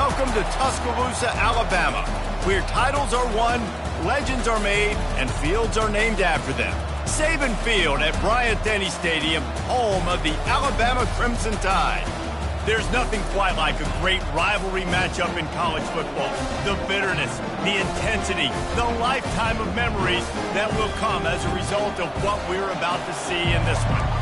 Welcome to Tuscaloosa, Alabama, where titles are won, legends are made, and fields are named after them. Saban Field at Bryant-Denny Stadium, home of the Alabama Crimson Tide. There's nothing quite like a great rivalry matchup in college football. The bitterness, the intensity, the lifetime of memories that will come as a result of what we're about to see in this one.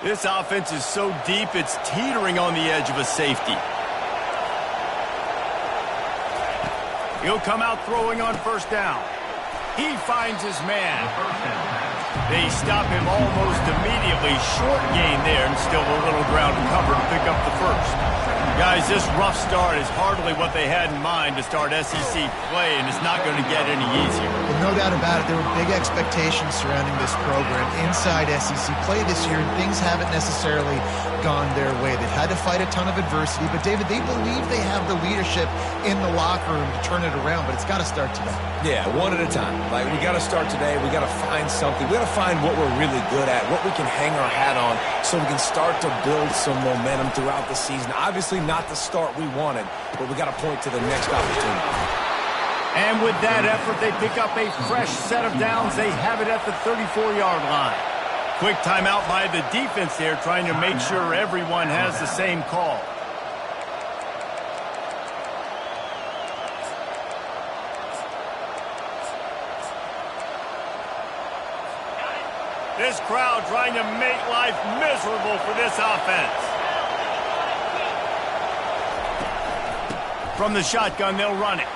This offense is so deep, it's teetering on the edge of a safety. He'll come out throwing on first down. He finds his man. They stop him almost immediately. Short gain there, and still a little ground to cover to pick up the first. Guys, this rough start is hardly what they had in mind to start SEC play, and it's not going to get any easier. Well, no doubt about it. There were big expectations surrounding this program inside SEC play this year, and things haven't necessarily gone their way. They've had to fight a ton of adversity, but, David, they believe they have the leadership in the locker room to turn it around, but it's got to start today. Yeah, one at a time. Like, we got to start today. We got to find something. We got to find what we're really good at, what we can hang our hat on, so we can start to build some momentum throughout the season. Obviously, not the start we wanted, but we got to point to the next opportunity. And with that effort, they pick up a fresh set of downs. They have it at the 34-yard line. Quick timeout by the defense there, trying to make sure everyone has the same call. This crowd trying to make life miserable for this offense. From the shotgun, they'll run it.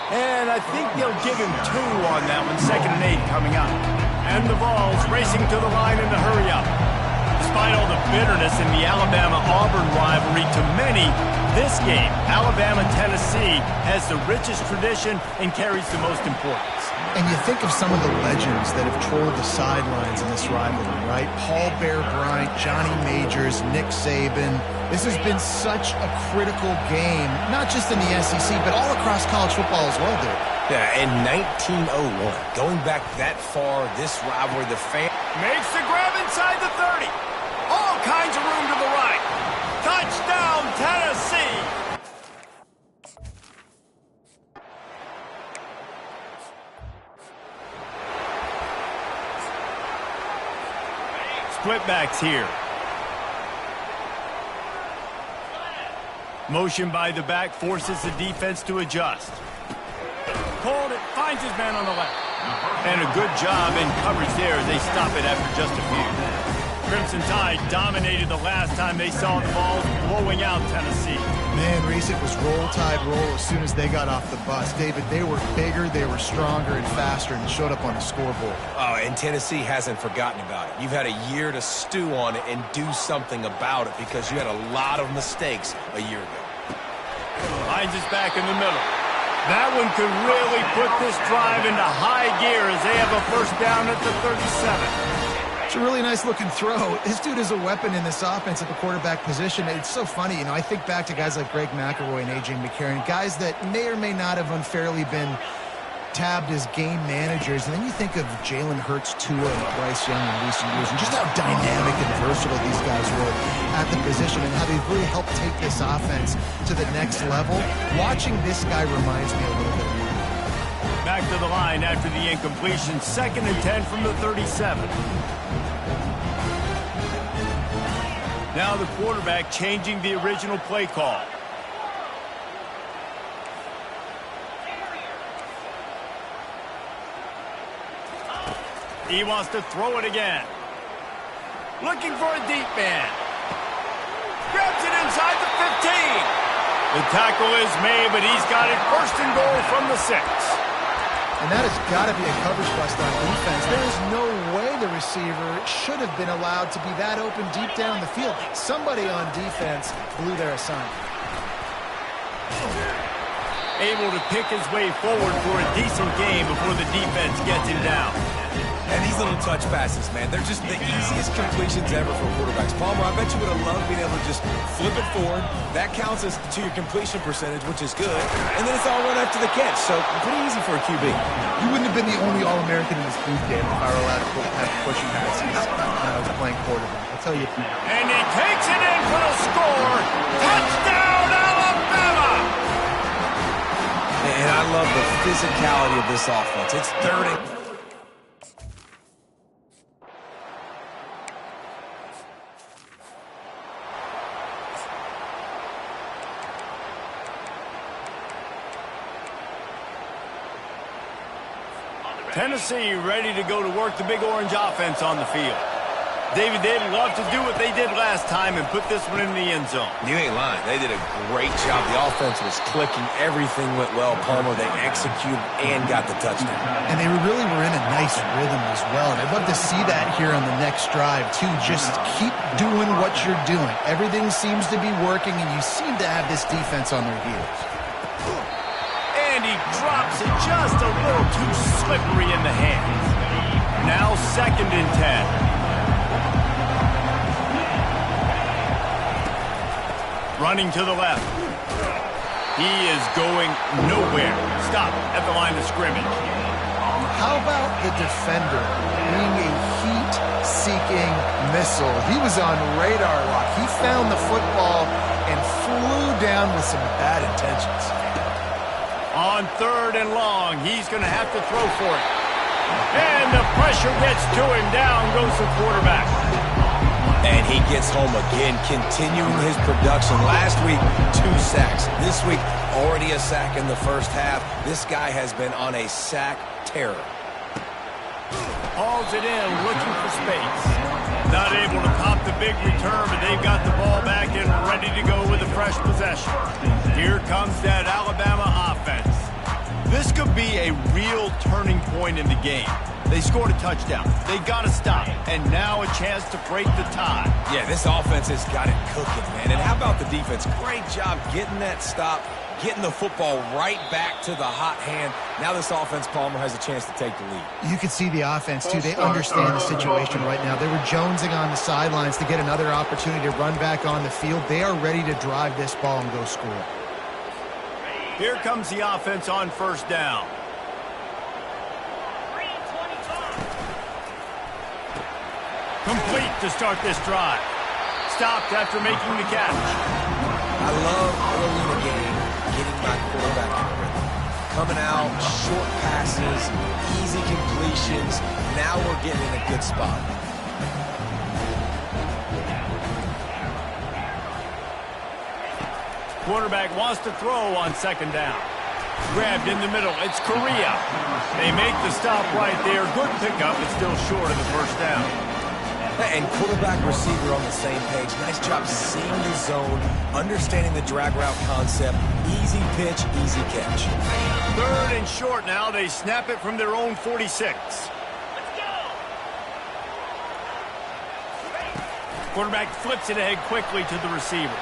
And I think they'll give him 2 on that one. 2nd and 8 coming up. And the Vols racing to the line in the hurry-up. Despite all the bitterness in the Alabama-Auburn rivalry, to many, this game, Alabama-Tennessee, has the richest tradition and carries the most importance. And you think of some of the legends that have trolled the sidelines in this rivalry, right? Paul Bear Bryant, Johnny Majors, Nick Saban. This has been such a critical game, not just in the SEC, but all across college football as well, dude. Yeah, in 1901, going back that far, this rivalry, the fan... Makes the grab inside the 30. All kinds of room to the right. Touchdown, Tennessee! Split backs here. Motion by the back forces the defense to adjust. Called it, finds his man on the left. And a good job in coverage there as they stop it after just a few. Crimson Tide dominated the last time they saw the Vols blowing out Tennessee. Man, Reese, it was roll, Tide, roll as soon as they got off the bus. David, they were bigger, they were stronger and faster, and showed up on the scoreboard. Oh, and Tennessee hasn't forgotten about it. You've had a year to stew on it and do something about it because you had a lot of mistakes a year ago. Finds his back in the middle. That one could really put this drive into high gear as they have a first down at the 37. It's a really nice-looking throw. This dude is a weapon in this offense at the quarterback position. It's so funny, you know, I think back to guys like Greg McElroy and A.J. McCarron, guys that may or may not have unfairly been tabbed as game managers. And then you think of Jalen Hurts, Tua, and Bryce Young in recent years, and just how dynamic and versatile these guys were at the position and how they've really helped take this offense to the next level. Watching this guy reminds me a little bit of him. Back to the line after the incompletion. 2nd and 10 from the 37. Now the quarterback changing the original play call. He wants to throw it again. Looking for a deep man. Grabs it inside the 15. The tackle is made, but he's got it 1st and goal from the 6. And that has got to be a coverage bust on defense. There is no way the receiver should have been allowed to be that open deep down the field. Somebody on defense blew their assignment. able to pick his way forward for a decent game before the defense gets him down. And these little touch passes, man, they're just the easiest completions ever for quarterbacks. Palmer, I bet you would have loved being able to just flip it forward. That counts as to your completion percentage, which is good. And then it's all run after the catch, so pretty easy for a QB. You wouldn't have been the only All-American in this booth game if I were allowed to have pushing passes when I was playing quarterback. I'll tell you. And he takes it in for the score. Touchdown, Alabama! And I love the physicality of this offense. It's third and... Tennessee ready to go to work the Big Orange offense on the field. David, they'd love to do what they did last time and put this one in the end zone. You ain't lying. They did a great job. The offense was clicking. Everything went well. Palmer, they executed and got the touchdown. And they really were in a nice rhythm as well. And I'd love to see that here on the next drive, too. Just keep doing what you're doing. Everything seems to be working, and you seem to have this defense on their heels. And he drops it just a little too slippery in the hands. Now 2nd and 10. Running to the left. He is going nowhere. Stop at the line of scrimmage. How about the defender being a heat-seeking missile? He was on radar lock. He found the football and flew down with some bad intentions. On 3rd and long, he's going to have to throw for it. And the pressure gets to him. Down goes the quarterback. And he gets home again, continuing his production. Last week, 2 sacks. This week, already a sack in the first half. This guy has been on a sack terror. Hauls it in, looking for space. Not able to pop the big return, but they've got the ball back and ready to go with a fresh possession. Here comes that Alabama offense. This could be a real turning point in the game. They scored a touchdown. They got to stop. And now a chance to break the tie. Yeah, this offense has got it cooking, man. And how about the defense? Great job getting that stop, getting the football right back to the hot hand. Now this offense, Palmer, has a chance to take the lead. You can see the offense, too. They understand the situation right now. They were jonesing on the sidelines to get another opportunity to run back on the field. They are ready to drive this ball and go score. Here comes the offense on 1st down. Complete to start this drive. Stopped after making the catch. I love early in the game getting my quarterback in rhythm. Coming out, short passes, easy completions. Now we're getting in a good spot. Quarterback wants to throw on 2nd down. Grabbed in the middle. It's Correa. They make the stop right there. Good pickup, but still short of the 1st down. And quarterback receiver on the same page. Nice job seeing the zone, understanding the drag route concept. Easy pitch, easy catch. 3rd and short now. They snap it from their own 46. Quarterback flips it ahead quickly to the receiver.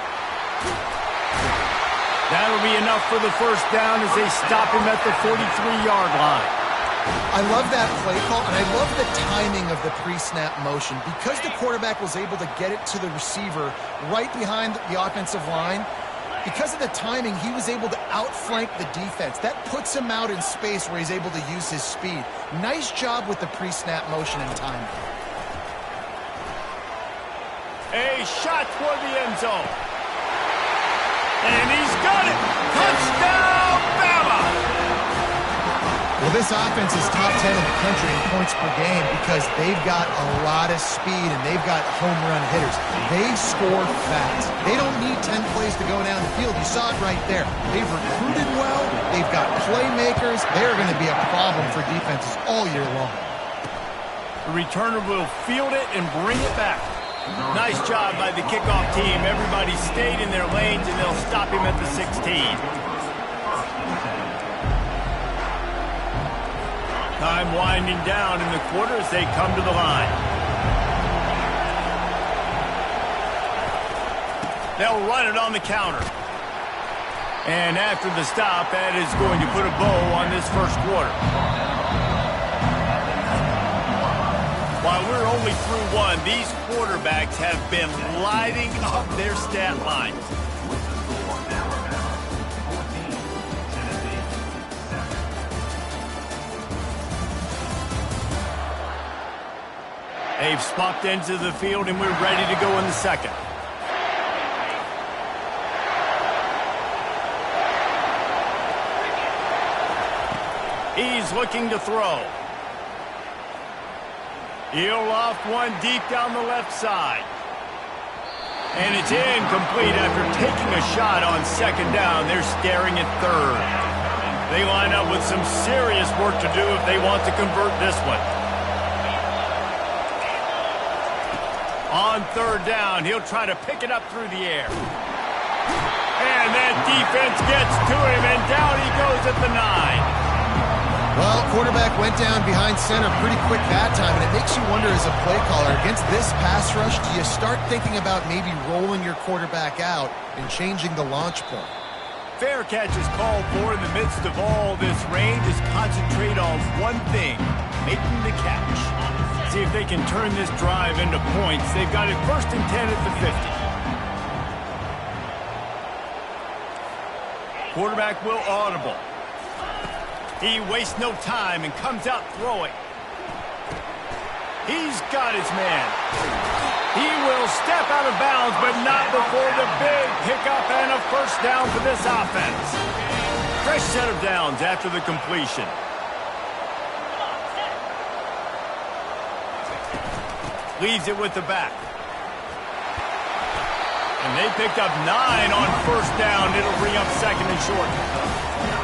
That'll be enough for the 1st down as they stop him at the 43-yard line. I love that play call, and I love the timing of the pre-snap motion. Because the quarterback was able to get it to the receiver right behind the offensive line, because of the timing, he was able to outflank the defense. That puts him out in space where he's able to use his speed. Nice job with the pre-snap motion and timing. A shot toward the end zone. And he's got it. Touchdown, Bama! Well, this offense is top 10 in the country in points per game because they've got a lot of speed and they've got home run hitters. They score fast. They don't need 10 plays to go down the field. You saw it right there. They've recruited well. They've got playmakers. They're going to be a problem for defenses all year long. The returner will field it and bring it back. Nice job by the kickoff team. Everybody stayed in their lanes, and they'll stop him at the 16. Time winding down in the quarter as they come to the line. They'll run it on the counter. And after the stop, that is going to put a bow on this first quarter. While we're only through one, these quarterbacks have been lighting up their stat lines. They've swapped into the field, and we're ready to go in the second. He's looking to throw. He'll loft one deep down the left side. And it's incomplete after taking a shot on second down. They're staring at third. They line up with some serious work to do if they want to convert this one. On third down, he'll try to pick it up through the air. And that defense gets to him, and down he goes at the 9. Well, quarterback went down behind center pretty quick that time, and it makes you wonder as a play caller, against this pass rush, do you start thinking about maybe rolling your quarterback out and changing the launch point? Fair catch is called for in the midst of all this rain. Just concentrate on one thing, making the catch. See if they can turn this drive into points. They've got it 1st and 10 at the 50. Quarterback will audible. He wastes no time and comes out throwing. He's got his man. He will step out of bounds, but not before the big pickup and a first down for this offense. Fresh set of downs after the completion. Leaves it with the back. And they picked up 9 on first down. It'll bring up second and short.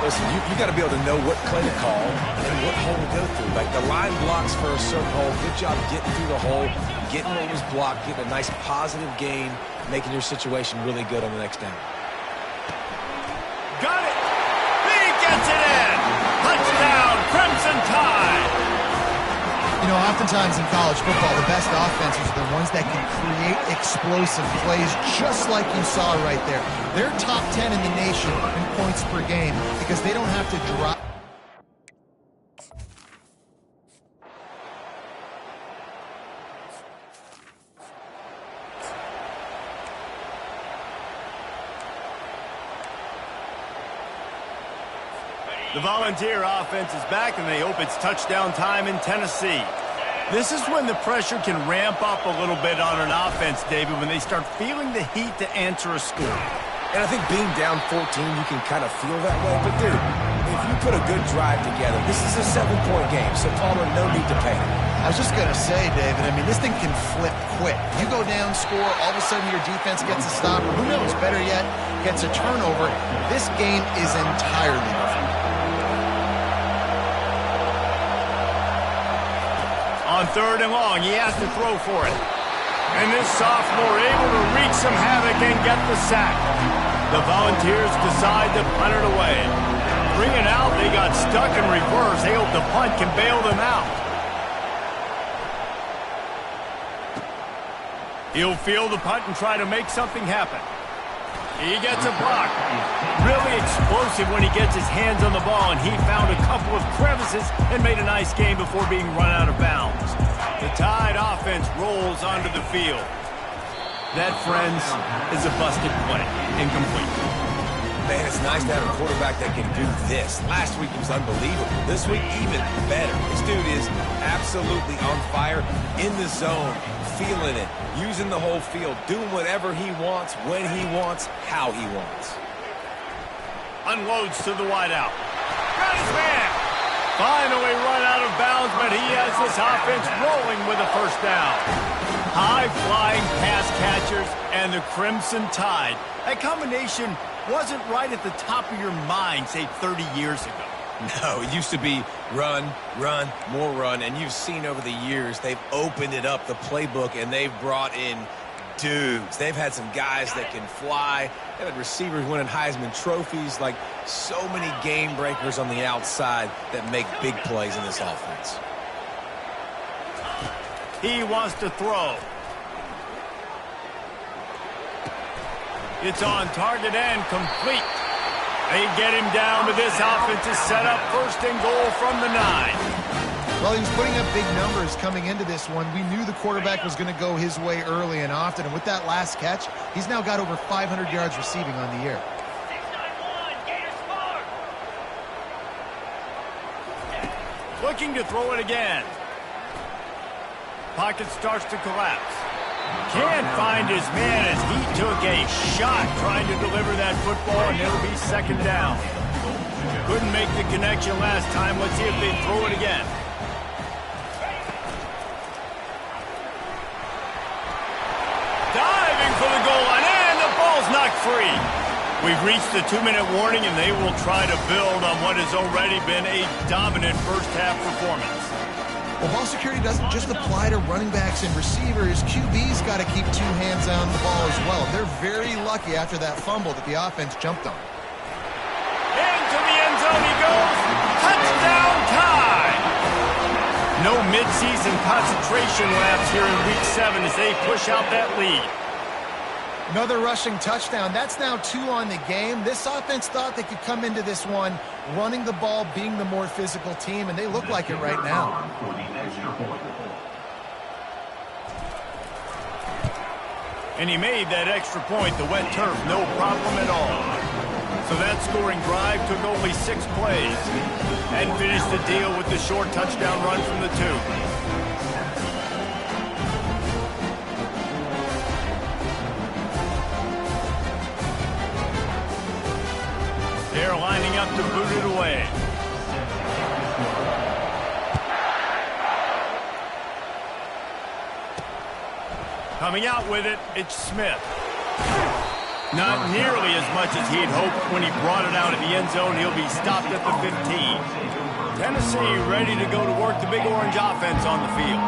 Listen, you got to be able to know what play to call and what hole to go through. Like the line blocks for a certain hole. Good job getting through the hole, getting what was blocked, getting a nice positive gain, making your situation really good on the next down. Got it. He gets it in. Touchdown, Crimson Tide. You know, oftentimes in college football, the best offenses are the ones that can create explosive plays, just like you saw right there. They're top 10 in the nation in points per game because they don't have to drop. The Volunteer offense is back, and they hope it's touchdown time in Tennessee. This is when the pressure can ramp up a little bit on an offense, David, when they start feeling the heat to answer a score. And I think being down 14, you can kind of feel that way. But, dude, if you put a good drive together, this is a 7-point game, so Palmer, no need to panic. I was just going to say, David, I mean, this thing can flip quick. You go down, score, all of a sudden your defense gets a stop, or who knows, better yet, gets a turnover. This game is entirely different. On third and long, he has to throw for it. And this sophomore able to wreak some havoc and get the sack. The Volunteers decide to punt it away. Bring it out, they got stuck in reverse. They hope the punt can bail them out. He'll field the punt and try to make something happen. He gets a block. Really explosive when he gets his hands on the ball, and he found a couple of crevices and made a nice game before being run out of bounds. The Tide offense rolls onto the field. That, friends, is a busted play. Incomplete. Man, it's nice to have a quarterback that can do this. Last week he was unbelievable. This week, even better. This dude is absolutely on fire, in the zone, feeling it, using the whole field, doing whatever he wants, when he wants, how he wants. Unloads to the wideout. Got his man. Finally run out of bounds, but he has this offense rolling with a first down. High-flying pass catchers and the Crimson Tide. That combination wasn't right at the top of your mind, say, 30 years ago. No, it used to be run, run, more run, and you've seen over the years they've opened it up, the playbook, and they've brought in dudes. They've had some guys that can fly. They've had receivers winning Heisman trophies, like so many game breakers on the outside that make big plays in this offense. He wants to throw. It's on target and complete. They get him down, but this offense is set up first and goal from the 9. Well, he was putting up big numbers coming into this one. We knew the quarterback was going to go his way early and often, and with that last catch, he's now got over 500 yards receiving on the year. Looking to throw it again. Pocket starts to collapse. Can't find his man as he took a shot trying to deliver that football, and it'll be second down. Couldn't make the connection last time. Let's see if they throw it again. Diving for the goal line, and the ball's knocked free. We've reached the 2-minute warning, and they will try to build on what has already been a dominant first-half performance. Well, ball security doesn't just apply to running backs and receivers. QB's got to keep 2 hands on the ball as well. They're very lucky after that fumble that the offense jumped on. Into the end zone he goes. Touchdown tie. No midseason concentration laps here in Week 7 as they push out that lead. Another rushing touchdown. That's now 2 on the game. This offense thought they could come into this one running the ball, being the more physical team, and they look like it right now. And he made that extra point, the wet turf, no problem at all. So that scoring drive took only 6 plays and finished the deal with the short touchdown run from the 2. They're lining up to boot it away. Coming out with it, it's Smith. Not nearly as much as he'd hoped when he brought it out of the end zone. He'll be stopped at the 15. Tennessee ready to go to work the big orange offense on the field.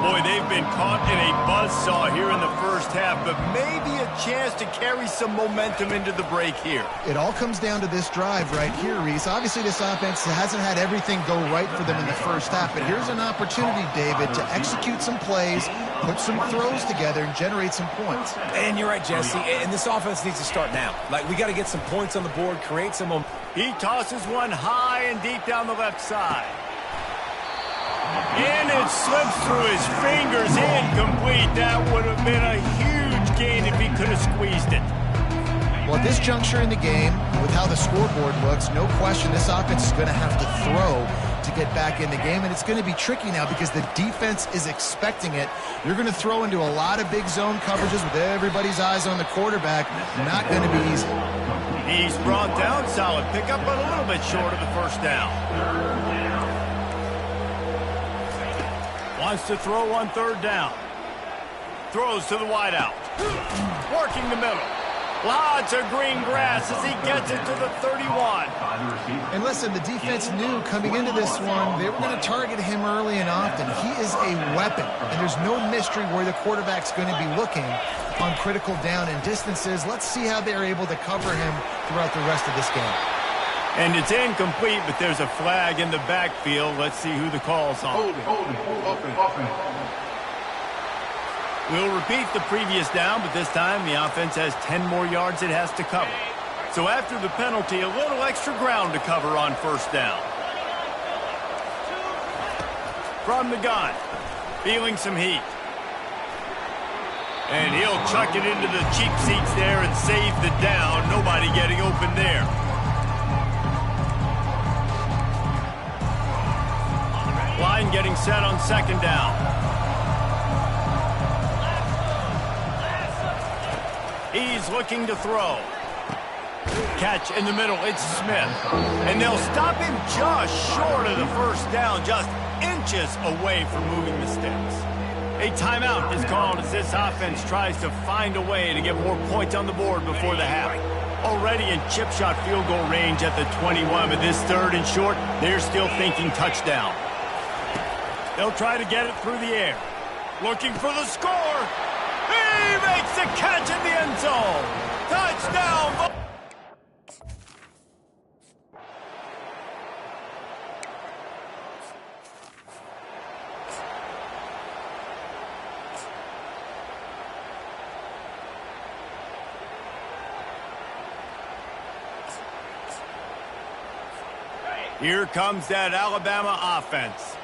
Boy, they've been caught in a buzzsaw here in the first half, but maybe a chance to carry some momentum into the break here. It all comes down to this drive right here, Reese. Obviously, this offense hasn't had everything go right for them in the first half, but here's an opportunity, David, to execute some plays, put some throws together, and generate some points. And you're right, Jesse, and this offense needs to start now. Like, we got to get some points on the board, create some momentum. He tosses one high and deep down the left side. And it slips through his fingers, incomplete. That would have been a huge gain if he could have squeezed it. Well, at this juncture in the game, with how the scoreboard looks, no question this offense is going to have to throw to get back in the game, and it's going to be tricky now because the defense is expecting it. You're going to throw into a lot of big zone coverages with everybody's eyes on the quarterback. Not going to be easy. He's brought down, solid pickup, but a little bit short of the first down. Wants to throw on 3rd down. Throws to the wideout. Working the middle. Lots of green grass as he gets it to the 31. And listen, the defense knew coming into this one, they were going to target him early and often. He is a weapon, and there's no mystery where the quarterback's going to be looking on critical down and distances. Let's see how they're able to cover him throughout the rest of this game. And it's incomplete, but there's a flag in the backfield. Let's see who the call's on. Open. We'll repeat the previous down, but this time the offense has 10 more yards it has to cover. So after the penalty, a little extra ground to cover on 1st down. From the gun, feeling some heat. And he'll chuck it into the cheap seats there and save the down. Nobody getting open there. Line getting set on 2nd down. He's looking to throw. Catch in the middle, it's Smith. And they'll stop him just short of the 1st down, just inches away from moving the sticks. A timeout is called as this offense tries to find a way to get more points on the board before the half. Already in chip shot field goal range at the 21, but this 3rd and short, they're still thinking touchdown. They'll try to get it through the air. Looking for the score. He makes the catch in the end zone. Touchdown. Here comes that Alabama offense.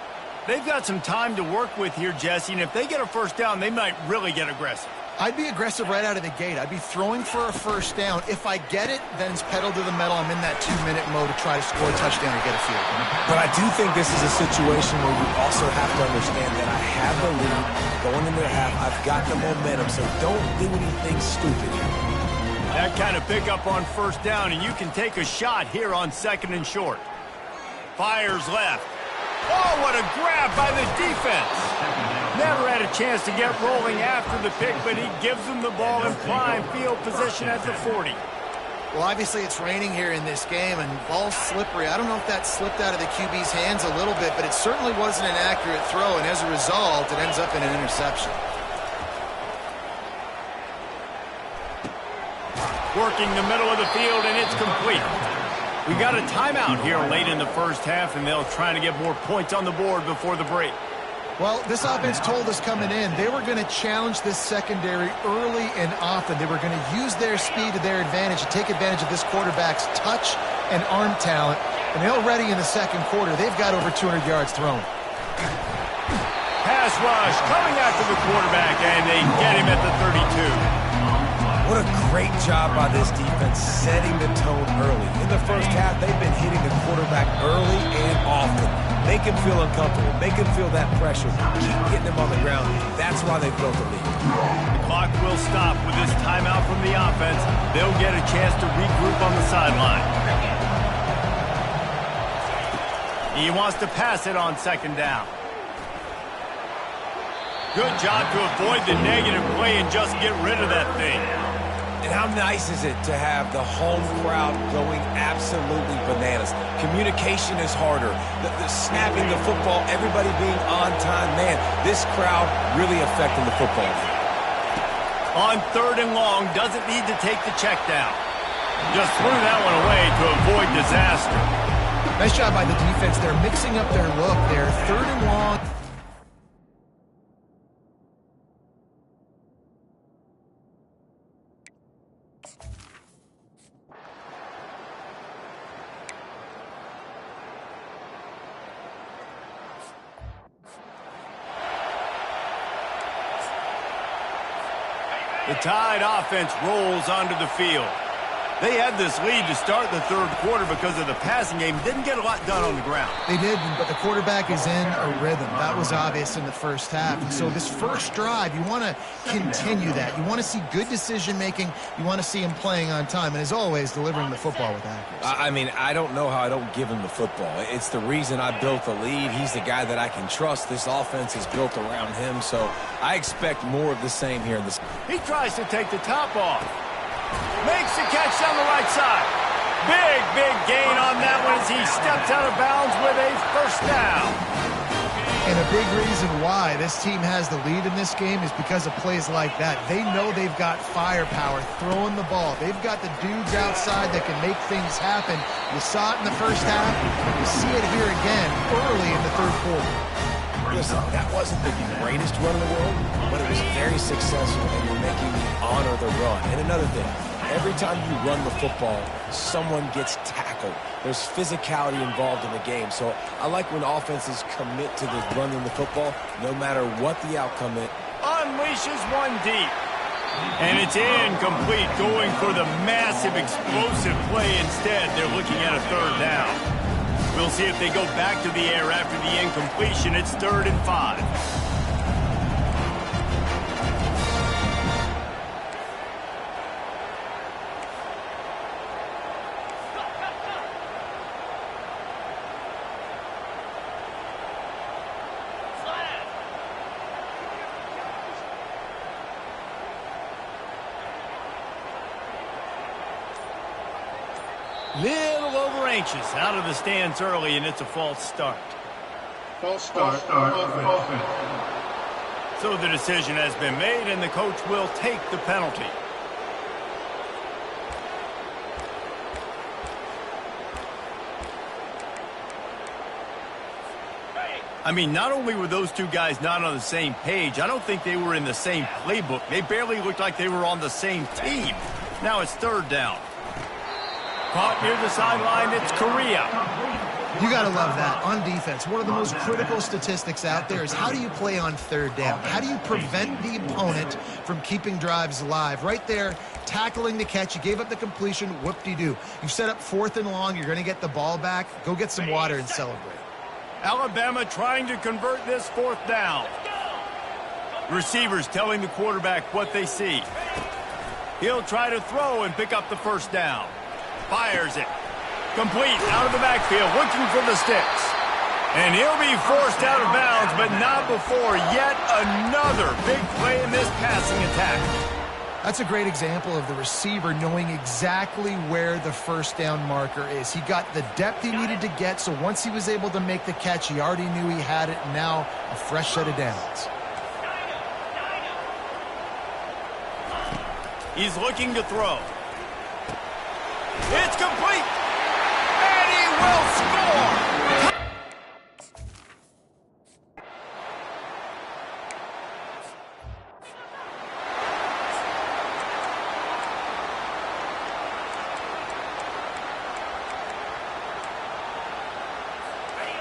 They've got some time to work with here, Jesse, and if they get a first down, they might really get aggressive. I'd be aggressive right out of the gate. I'd be throwing for a first down. If I get it, then it's pedal to the metal. I'm in that 2-minute mode to try to score a touchdown or get a field goal. But I do think this is a situation where you also have to understand that I have the lead going into the half. I've got the momentum, so don't do anything stupid. That kind of pickup on first down, and you can take a shot here on 2nd and short. Fires left. Oh, what a grab by the defense. Never had a chance to get rolling after the pick, but he gives them the ball in prime field position at the 40. Well, obviously it's raining here in this game, and ball's slippery. I don't know if that slipped out of the QB's hands a little bit, but it certainly wasn't an accurate throw, and as a result, it ends up in an interception. Working the middle of the field, and it's complete. We got a timeout here late in the first half, and they'll try to get more points on the board before the break. Well, this offense told us coming in they were going to challenge this secondary early and often. They were going to use their speed to their advantage and take advantage of this quarterback's touch and arm talent. And already in the second quarter, they've got over 200 yards thrown. Pass rush coming after the quarterback, and they get him at the 32. What a great job by this defense setting the tone early. In the first half, they've been hitting the quarterback early and often. Make him feel uncomfortable. Make him feel that pressure. Keep getting him on the ground. That's why they've built the lead. The clock will stop with this timeout from the offense. They'll get a chance to regroup on the sideline. He wants to pass it on 2nd down. Good job to avoid the negative play and just get rid of that thing. And how nice is it to have the home crowd going absolutely bananas? Communication is harder. The snapping the football, everybody being on time. Man, this crowd really affecting the football game. On 3rd and long, doesn't need to take the check down. Just threw that one away to avoid disaster. Nice job by the defense. They're mixing up their look there. 3rd and long. The Tide offense rolls onto the field. They had this lead to start the 3rd quarter because of the passing game. Didn't get a lot done on the ground. They did, but the quarterback is in a rhythm. That was obvious in the first half. And so this first drive, you want to continue that. You want to see good decision-making. You want to see him playing on time. And as always, delivering the football with accuracy. I mean, I don't know how I don't give him the football. It's the reason I built the lead. He's the guy that I can trust. This offense is built around him, so I expect more of the same here in this. He tries to take the top off. Makes the catch down the right side. Big gain on that one as he steps out of bounds with a first down. And a big reason why this team has the lead in this game is because of plays like that. They know they've got firepower throwing the ball. They've got the dudes outside that can make things happen. You saw it in the first half. You see it here again early in the 3rd quarter. Listen, that wasn't the greatest run in the world, but it was very successful, and you're making me honor the run. And another thing, every time you run the football, someone gets tackled. There's physicality involved in the game. So I like when offenses commit to the running the football, no matter what the outcome is. Unleashes one deep. And it's incomplete, going for the massive explosive play instead. They're looking at a 3rd down. We'll see if they go back to the air after the incompletion. It's 3rd and 5. Little over anxious, out of the stands early, and it's a false start. False start. Offense. So the decision has been made, and the coach will take the penalty. I mean, not only were those two guys not on the same page, I don't think they were in the same playbook. They barely looked like they were on the same team. Now it's 3rd down. Caught near the sideline, it's Correa. You got to love that. On defense, one of the most critical statistics out there is how do you play on third down? How do you prevent the opponent from keeping drives alive? Right there, tackling the catch. You gave up the completion. Whoop-de-doo. You set up 4th and long. You're going to get the ball back. Go get some water and celebrate. Alabama trying to convert this 4th down. Receivers telling the quarterback what they see. He'll try to throw and pick up the 1st down. Fires it. Complete out of the backfield, looking for the sticks. And he'll be forced out of bounds, but not before yet another big play in this passing attack. That's a great example of the receiver knowing exactly where the 1st down marker is. He got the depth he needed to get, so once he was able to make the catch, he already knew he had it, and now a fresh set of downs. He's looking to throw. It's complete. And he will score.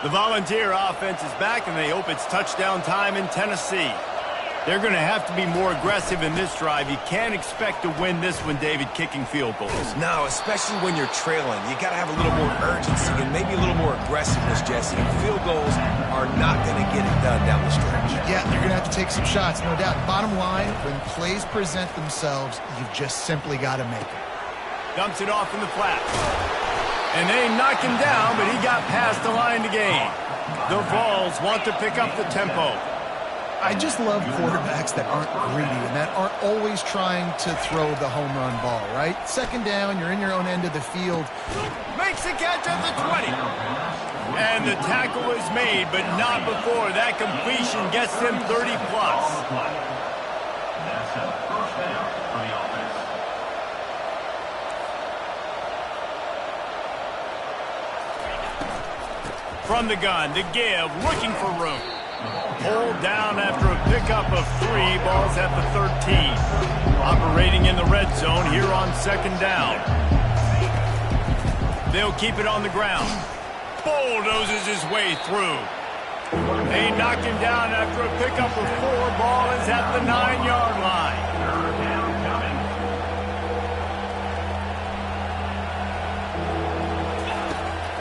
The Volunteer offense is back, and they hope it's touchdown time in Tennessee. They're going to have to be more aggressive in this drive. You can't expect to win this one, David, kicking field goals. No, especially when you're trailing. You got to have a little more urgency and maybe a little more aggressiveness, Jesse. Field goals are not going to get it done down the stretch. Yeah, you're going to have to take some shots, no doubt. Bottom line, when plays present themselves, you've just simply got to make it. Dumps it off in the flat. And they knock him down, but he got past the line to gain. The Vols want to pick up the tempo. I just love quarterbacks that aren't greedy and that aren't always trying to throw the home run ball, right? 2nd down, you're in your own end of the field. Makes the catch at the 20. And the tackle is made, but not before that completion gets them 30+. That's a 1st down for the offense. From the gun, to give, looking for room. Pulled down after a pickup of 3, balls at the 13. Operating in the red zone here on 2nd down. They'll keep it on the ground. Bulldozes his way through. They knock him down after a pickup of 4, ball is at the 9-yard line. 3rd down coming.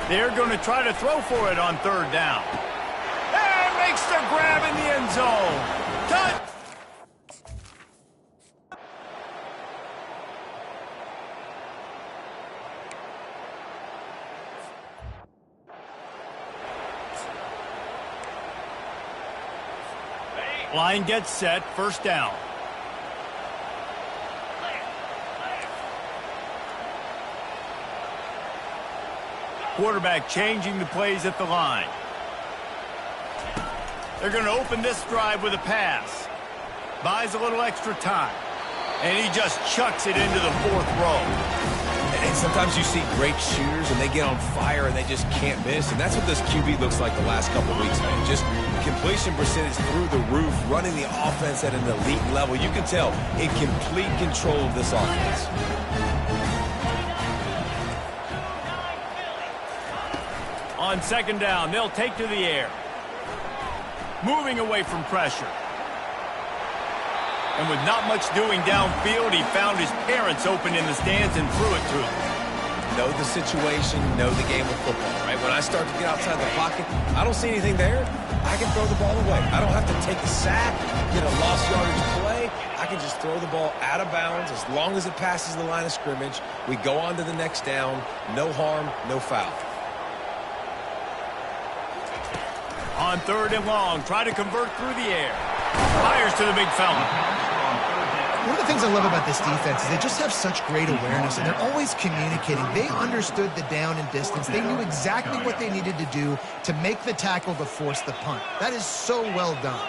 They're going to try to throw for it on 3rd down. Makes the grab in the end zone. Touch! Line gets set, 1st down. Quarterback changing the plays at the line. They're going to open this drive with a pass. Buys a little extra time. And he just chucks it into the 4th row. And sometimes you see great shooters and they get on fire and they just can't miss. And that's what this QB looks like the last couple of weeks, man. Just completion percentage through the roof, running the offense at an elite level. You can tell in complete control of this offense. On 2nd down, they'll take to the air. Moving away from pressure. And with not much doing downfield, he found his parents open in the stands and threw it to them. Know the situation, know the game of football, right? When I start to get outside the pocket, I don't see anything there. I can throw the ball away. I don't have to take a sack, get a lost yardage play. I can just throw the ball out of bounds as long as it passes the line of scrimmage. We go on to the next down. No harm, no foul. On 3rd and long, try to convert through the air. Fires to the big fella. One of the things I love about this defense is they just have such great awareness, and they're always communicating. They understood the down and distance. They knew exactly what they needed to do to make the tackle to force the punt. That is so well done.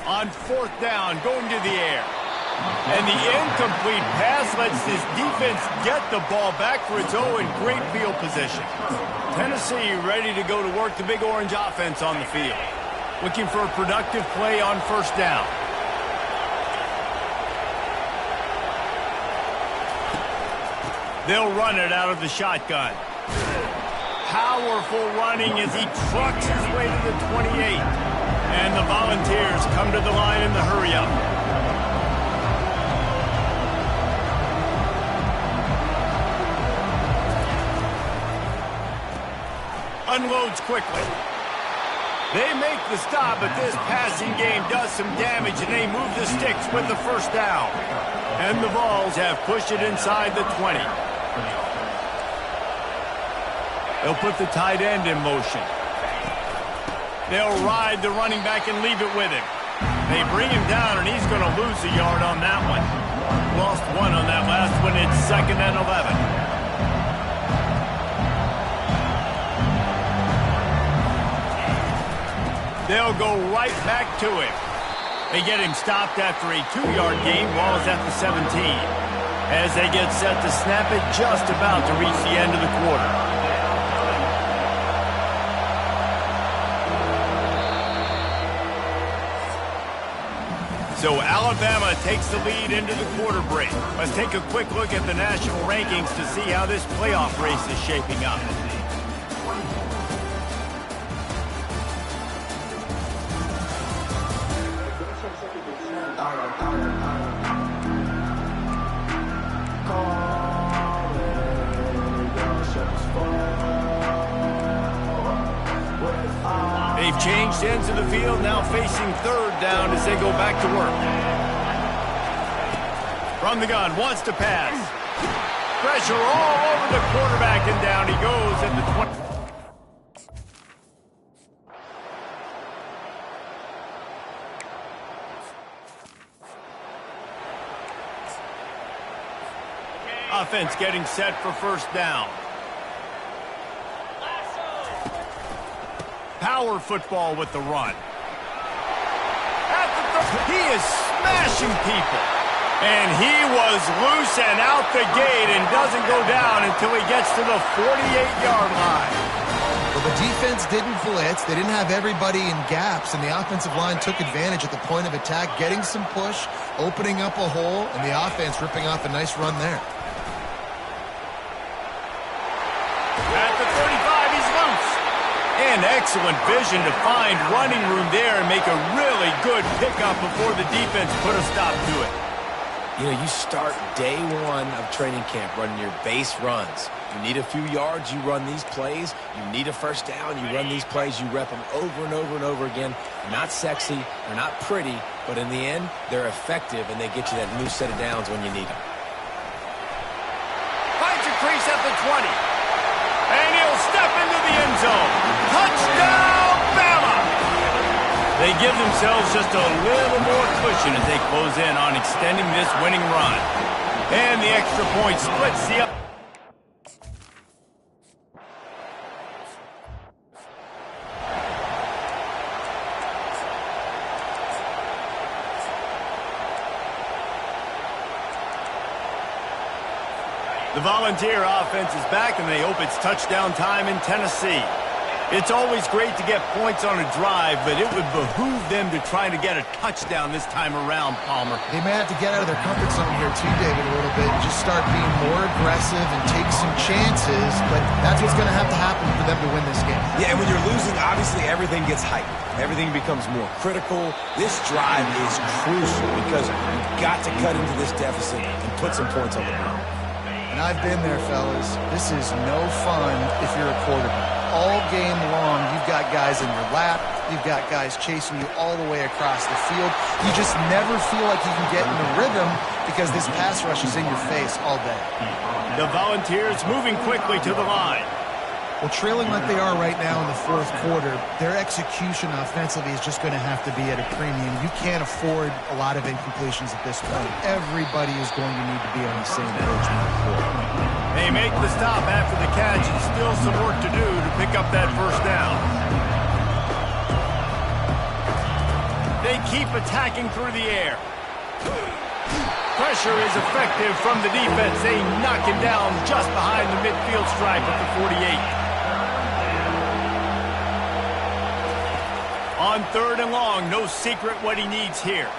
On 4th down, going to the air. And the incomplete pass lets this defense get the ball back for its own great field position. Tennessee ready to go to work the Big Orange offense on the field. Looking for a productive play on 1st down. They'll run it out of the shotgun. Powerful running as he trucks his way to the 28. And the Volunteers come to the line in the hurry-up. Unloads quickly. They make the stop, but this passing game does some damage, and they move the sticks with the first down. And the Vols have pushed it inside the 20. They'll put the tight end in motion. They'll ride the running back and leave it with him. They bring him down, and he's going to lose a yard on that one. Lost one on that last one. It's 2nd and 11. They'll go right back to him. They get him stopped after a 2-yard gain while he's at the 17. As they get set to snap it, just about to reach the end of the quarter. So Alabama takes the lead into the quarter break. Let's take a quick look at the national rankings to see how this playoff race is shaping up. They've changed ends of the field, now facing 3rd down as they go back to work. From the gun, wants to pass. Pressure all over the quarterback, and down he goes at the 20. Offense getting set for first down. Power football with the run. He is smashing people. And he was loose and out the gate and doesn't go down until he gets to the 48-yard line. Well, the defense didn't blitz. They didn't have everybody in gaps, and the offensive line took advantage at the point of attack, getting some push, opening up a hole, and the offense ripping off a nice run there. At the 35, he's loose. And excellent vision to find running room there and make a really good pickup before the defense put a stop to it. You know, you start day one of training camp running your base runs. You need a few yards, you run these plays. You need a first down, you run these plays. You rep them over and over and over again. They're not sexy, they're not pretty, but in the end, they're effective, and they get you that new set of downs when you need them. Finds a crease at the 20. And he'll step into the end zone. Touchdown, Bama! They give themselves just a little more cushion as they close in on extending this winning run. And the extra point splits the up. The Volunteer offense is back, and they hope it's touchdown time in Tennessee. It's always great to get points on a drive, but it would behoove them to try to get a touchdown this time around, Palmer. They may have to get out of their comfort zone here too, David, a little bit, and just start being more aggressive and take some chances, but that's what's going to have to happen for them to win this game. Yeah, and when you're losing, obviously everything gets heightened. Everything becomes more critical. This drive is crucial because you've got to cut into this deficit and put some points on the board. And I've been there, fellas. This is no fun if you're a quarterback. All game long, you've got guys in your lap. You've got guys chasing you all the way across the field. You just never feel like you can get in the rhythm because this pass rush is in your face all day. The Volunteers moving quickly to the line. Well, trailing like they are right now in the fourth quarter, their execution offensively is just going to have to be at a premium. You can't afford a lot of incompletions at this point. Everybody is going to need to be on the same page. They make the stop after the catch, and still some work to do to pick up that first down. They keep attacking through the air. Pressure is effective from the defense. They knock him down just behind the midfield stripe at the 48. On 3rd and long, no secret what he needs here.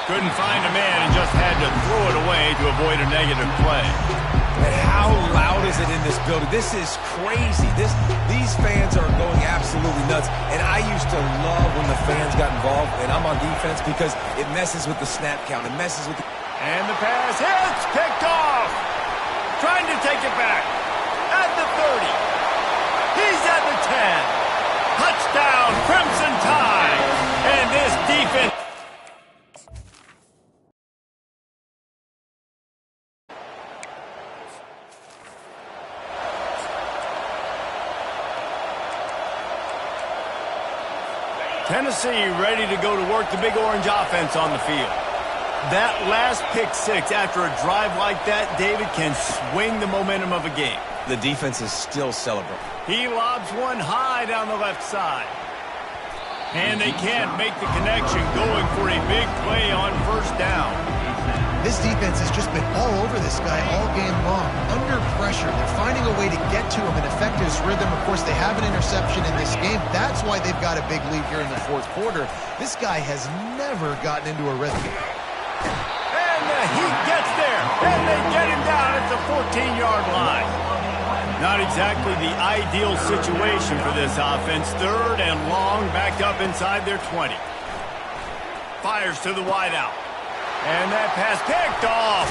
Couldn't find a man and just had to throw it away to avoid a negative play. And how loud is it in this building? This is crazy. These fans are going absolutely nuts. And I used to love when the fans got involved, and I'm on defense because it messes with the snap count. It messes with the... And the pass hits, picked off. Trying to take it back. At the 30. He's at the 10. Touchdown, Crimson Tide. And this defense... Tennessee ready to go to work the Big Orange offense on the field. That last pick six after a drive like that, David, can swing the momentum of a game. The defense is still celebrating. He lobs one high down the left side. And they can't make the connection, going for a big play on first down. This defense has just been all over this guy all game long. Under pressure, they're finding a way to get to him and affect his rhythm. Of course, they have an interception in this game. That's why they've got a big lead here in the fourth quarter. This guy has never gotten into a rhythm. And the heat gets there, and they get him down at the 14-yard line. Not exactly the ideal situation for this offense. Third and long, back up inside their 20. Fires to the wideout. And that pass picked off.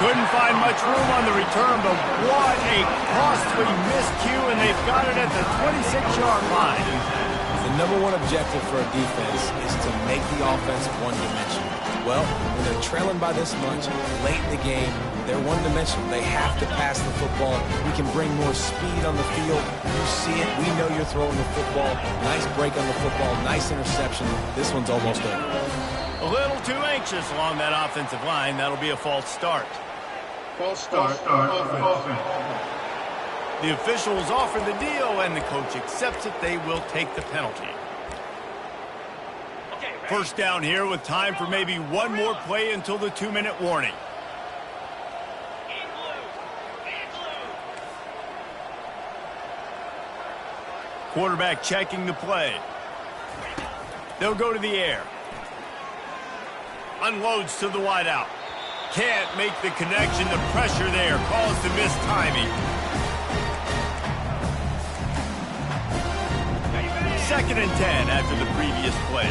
Couldn't find much room on the return, but what a costly miscue, and they've got it at the 26-yard line. The number one objective for a defense is to make the offense one-dimensional. Well, when they're trailing by this much, late in the game, they're one-dimensional. They have to pass the football. We can bring more speed on the field. You see it. We know you're throwing the football. Nice break on the football. Nice interception. This one's almost over. A little too anxious along that offensive line. That'll be a false start. False start. Offense. The officials offer the deal, and the coach accepts it. They will take the penalty. First down here with time for maybe one more play until the 2-minute warning. Quarterback checking the play. They'll go to the air. Unloads to the wideout. Can't make the connection. The pressure there caused the missed timing. Second and 10 after the previous play.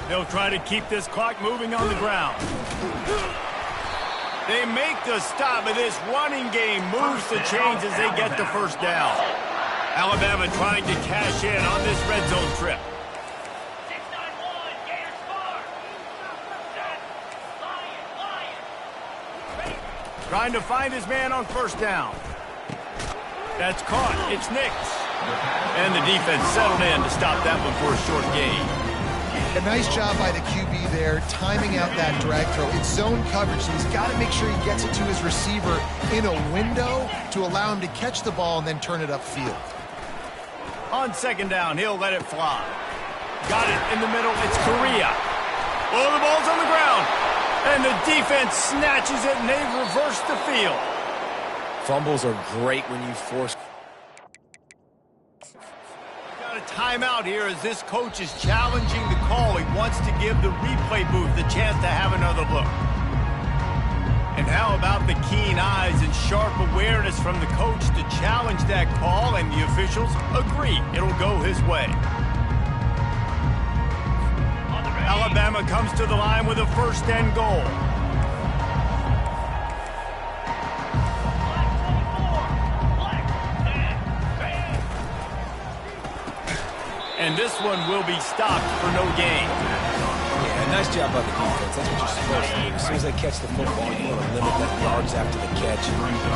They'll try to keep this clock moving on the ground. They make the stop, but this running game moves the chains as they get the first down. Alabama trying to cash in on this red zone trip. Trying to find his man on first down. That's caught. It's Nix. And the defense settled in to stop that one for a short gain. A nice job by the QB there, timing out that drag throw. It's zone coverage, so he's got to make sure he gets it to his receiver in a window to allow him to catch the ball and then turn it upfield. On second down, he'll let it fly. Got it in the middle. It's Correa. Oh, the ball's on the ground. And the defense snatches it, and they've reversed the field. Fumbles are great when you force... Got a timeout here as this coach is challenging the call. He wants to give the replay booth the chance to have another look. And how about the keen eyes and sharp awareness from the coach to challenge that call, and the officials agree it'll go his way. Alabama comes to the line with a first and goal. And this one will be stopped for no gain. Yeah, nice job by the defense. That's what you're supposed to do. As soon as they catch the football, you want to limit that yards after the catch.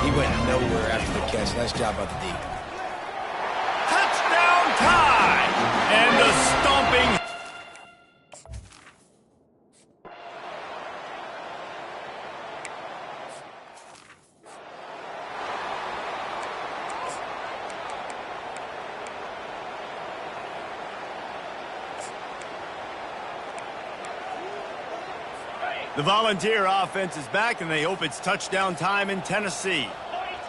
He went nowhere after the catch. Nice job by the D. Touchdown time! And the stomping... The Volunteer offense is back, and they hope it's touchdown time in Tennessee.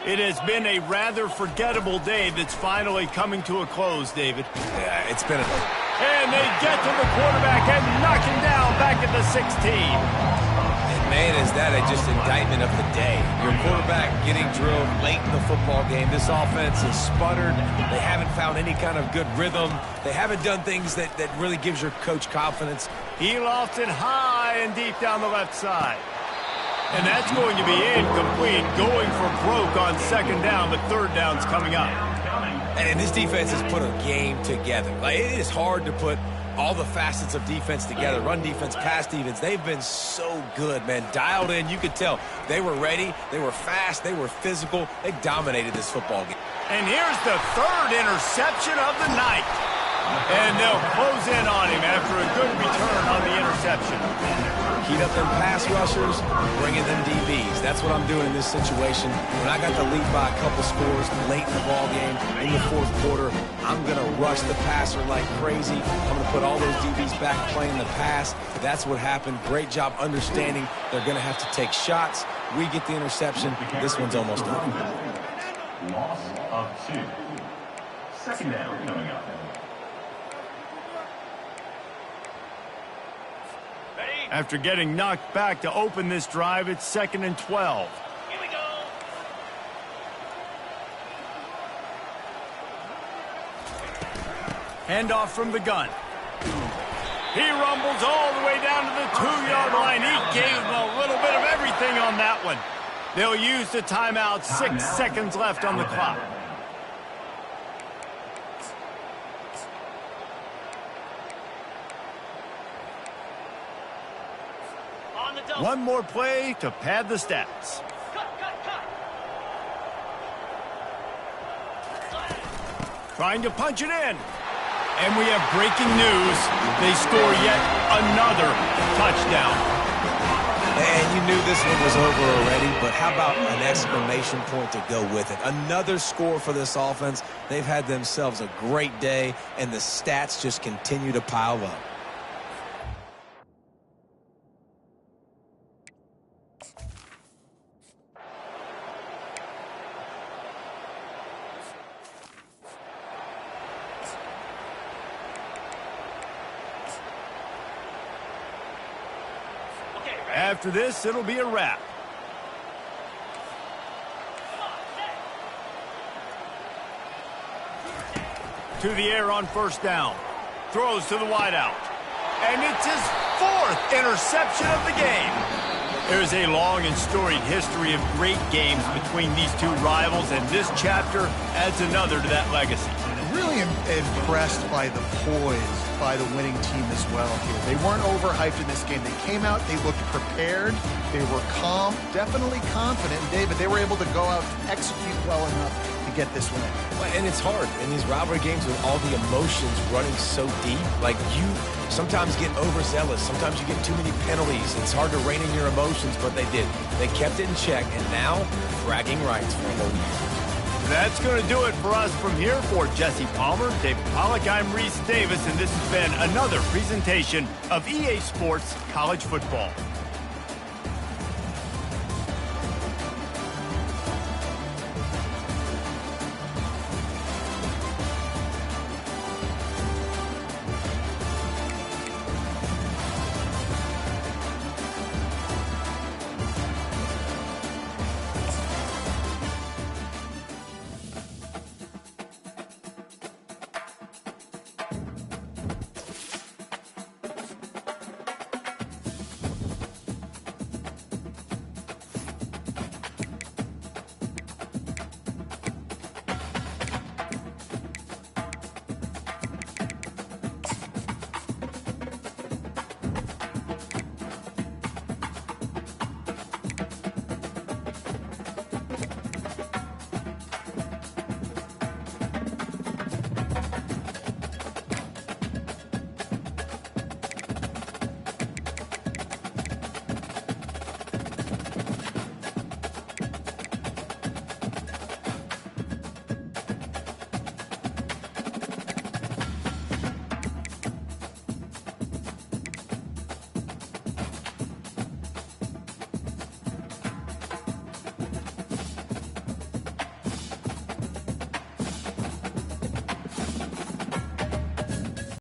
It has been a rather forgettable day that's finally coming to a close, David. Yeah, it's been a... And they get to the quarterback and knock him down back at the 16. And man, is that just indictment of the day. Your quarterback getting drilled late in the football game. This offense has sputtered. They haven't found any kind of good rhythm. They haven't done things that really gives your coach confidence. He lofts it high and deep down the left side. And that's going to be incomplete, going for broke on second down, but third down's coming up. And this defense has put a game together. Like, it is hard to put all the facets of defense together. Run defense, pass defense. They've been so good, man. Dialed in. You could tell they were ready. They were fast. They were physical. They dominated this football game. And here's the third interception of the night. And they'll close in on him after a good return on the interception. Heat up them pass rushers, bringing them DBs. That's what I'm doing in this situation. When I got the lead by a couple scores late in the ball game, in the fourth quarter, I'm going to rush the passer like crazy. I'm going to put all those DBs back playing the pass. That's what happened. Great job understanding they're going to have to take shots. We get the interception. This one's almost over. Loss of 2. Second down coming up. After getting knocked back to open this drive, it's 2nd and 12. Here we go. Handoff from the gun. He rumbles all the way down to the 2-yard line. He gave him a little bit of everything on that one. They'll use the timeout. 6 seconds left on the clock. One more play to pad the stats. Trying to punch it in. And we have breaking news. They score yet another touchdown. And you knew this one was over already, but how about an exclamation point to go with it? Another score for this offense. They've had themselves a great day, and the stats just continue to pile up. After this, it'll be a wrap. To the air on first down. Throws to the wideout. And it's his 4th interception of the game. There's a long and storied history of great games between these two rivals, and this chapter adds another to that legacy. Really impressed by the poise by the winning team as well here. They weren't overhyped in this game. They came out, they looked prepared, they were calm, definitely confident. And David, they were able to go out and execute well enough to get this win. And it's hard in these rivalry games with all the emotions running so deep. Like, you sometimes get overzealous. Sometimes you get too many penalties. It's hard to rein in your emotions, but they did. They kept it in check, and now bragging rights for a whole year. That's going to do it for us from here. For Jesse Palmer, David Pollack, I'm Reese Davis, and this has been another presentation of EA Sports College Football.